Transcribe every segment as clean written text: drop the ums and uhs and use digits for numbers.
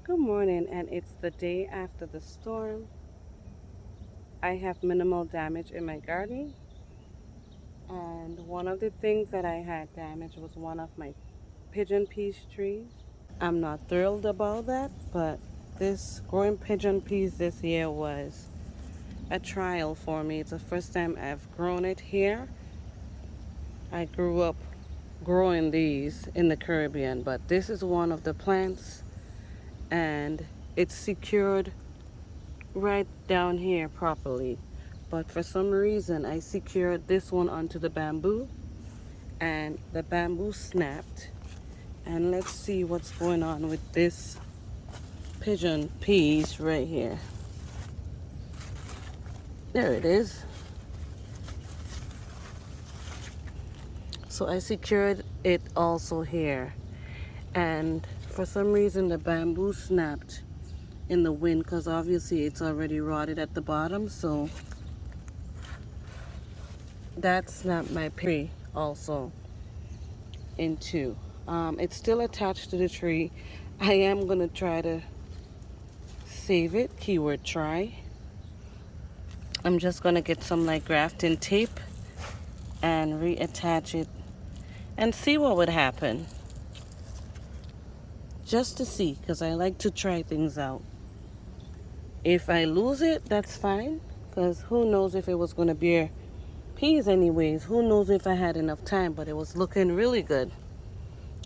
Good morning, and it's the day after the storm. I have minimal damage in my garden, and one of the things that I had damaged was one of my pigeon peas trees. I'm not thrilled about that, but this growing pigeon peas this year was a trial for me. It's the first time I've grown it here. I grew up growing these in the Caribbean, but this is one of the plants, and it's secured right down here properly, but for some reason I secured this one onto the bamboo and the bamboo snapped. And let's see what's going on with this pigeon piece right here. There it is. So I secured it also here, and for some reason the bamboo snapped in the wind because obviously it's already rotted at the bottom, so that snapped my tree also in two. It's still attached to the tree. I am gonna try to save it, keyword try. I'm just gonna get some like grafting tape and reattach it and see what would happen, just to see, because I like to try things out. If I lose it, that's fine, because who knows if it was gonna bear peas anyways. Who knows if I had enough time, but it was looking really good.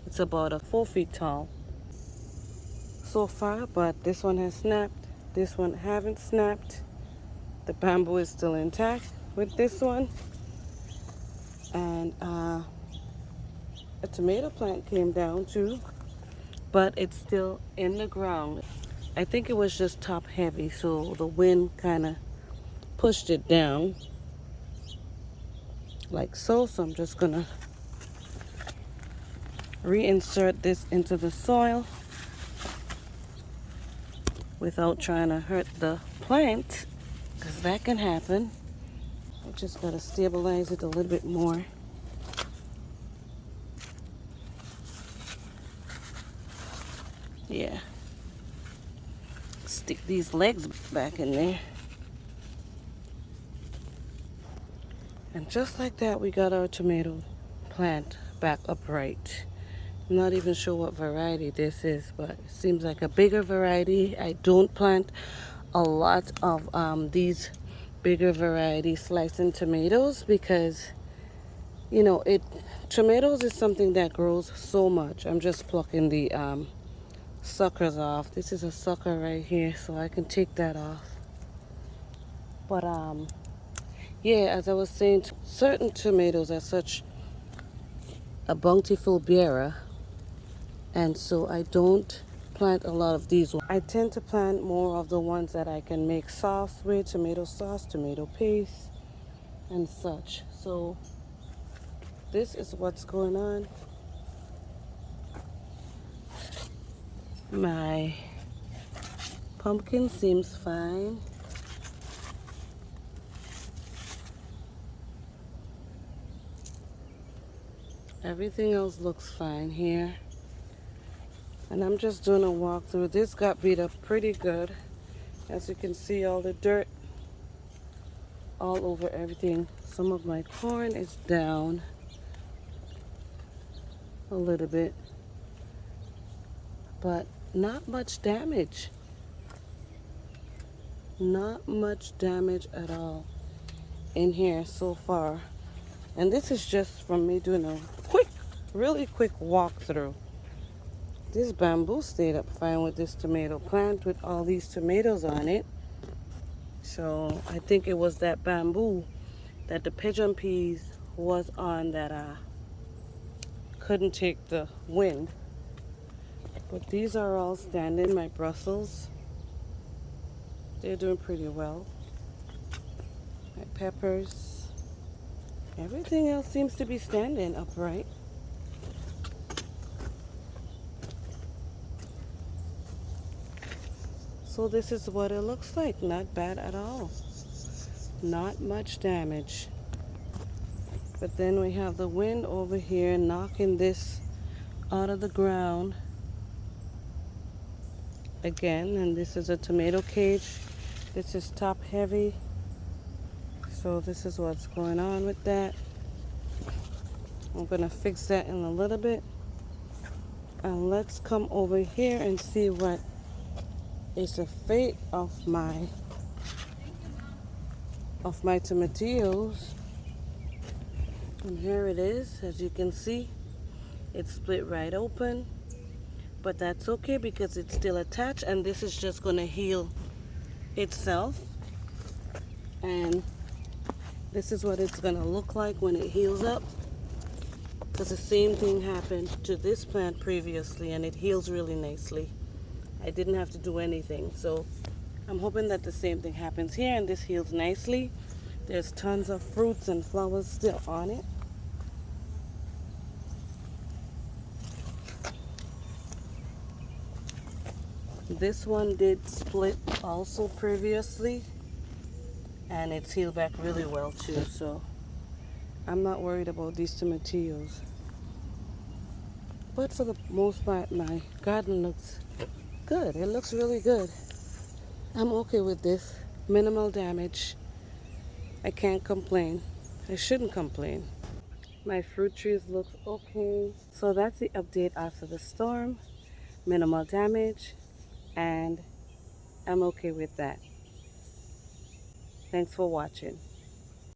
It's about a 4 feet tall so far, but this one has snapped. This one haven't snapped. The bamboo is still intact with this one. And a tomato plant came down too, but it's still in the ground. I think it was just top heavy, so the wind kind of pushed it down like so. So I'm just gonna reinsert this into the soil without trying to hurt the plant, because that can happen. I just gotta stabilize it a little bit more. Yeah. Stick these legs back in there. And just like that, we got our tomato plant back upright. I'm not even sure what variety this is, but it seems like a bigger variety. I don't plant a lot of these bigger variety slicing tomatoes because, you know, tomatoes is something that grows so much. I'm just plucking the suckers off. This is a sucker right here, so I can take that off. But yeah, as I was saying, certain tomatoes are such a bountiful bearer, and so I don't plant a lot of these ones. I tend to plant more of the ones that I can make sauce with, tomato sauce, tomato paste, and such. So this is what's going on. My pumpkin seems fine. Everything else looks fine here. And I'm just doing a walkthrough. This got beat up pretty good. As you can see, all the dirt all over everything. Some of my corn is down a little bit, but not much damage. Not much damage at all in here so far. And this is just from me doing a really quick walkthrough. This bamboo stayed up fine with this tomato plant with all these tomatoes on it. So I think it was that bamboo that the pigeon peas was on that couldn't take the wind. But these are all standing. My Brussels, they're doing pretty well. My peppers, everything else seems to be standing upright. So this is what it looks like. Not bad at all. Not much damage. But then we have the wind over here knocking this out of the ground. again, and this is a tomato cage. This is top heavy, so this is what's going on with that. I'm gonna fix that in a little bit, and let's come over here and see what is the fate of my tomatillos. And here it is. As you can see, it's split right open, but that's okay because it's still attached, and this is just going to heal itself. And this is what it's going to look like when it heals up, because the same thing happened to this plant previously, and it heals really nicely. I didn't have to do anything, so I'm hoping that the same thing happens here and this heals nicely. There's tons of fruits and flowers still on it. This one did split also previously, and it's healed back really well too, so I'm not worried about these tomatillos. But for the most part, my garden looks good. It looks really good. I'm okay with this. Minimal damage. I can't complain. I shouldn't complain. My fruit trees look okay. So that's the update after the storm. Minimal damage, and I'm okay with that. Thanks for watching.